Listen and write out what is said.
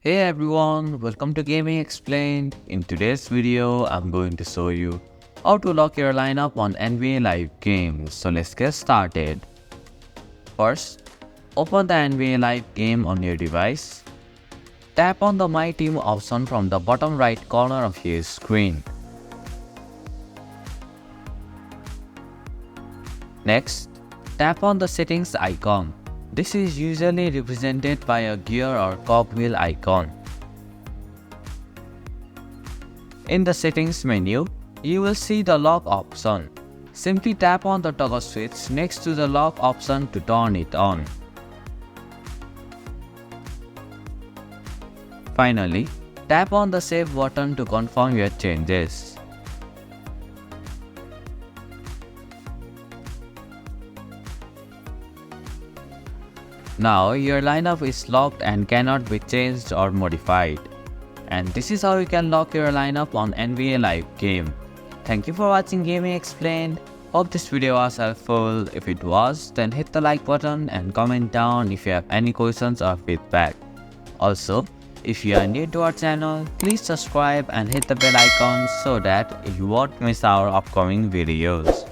Hey everyone, welcome to Gaming Explained. In today's video, I'm going to show you how to lock your lineup on NBA Live game. So let's get started. First, open the NBA Live game on your device. Tap on the My Team option from the bottom right corner of your screen. Next, tap on the settings icon. This is usually represented by a gear or cogwheel icon. In the settings menu, you will see the lock option. Simply tap on the toggle switch next to the lock option to turn it on. Finally, tap on the save button to confirm your changes. Now your lineup is locked and cannot be changed or modified. And this is how you can lock your lineup on NBA Live game. Thank you for watching Gaming Explained. Hope this video was helpful. If it was, then hit the like button and comment down if you have any questions or feedback. Also, if you are new to our channel, please subscribe and hit the bell icon so that you won't miss our upcoming videos.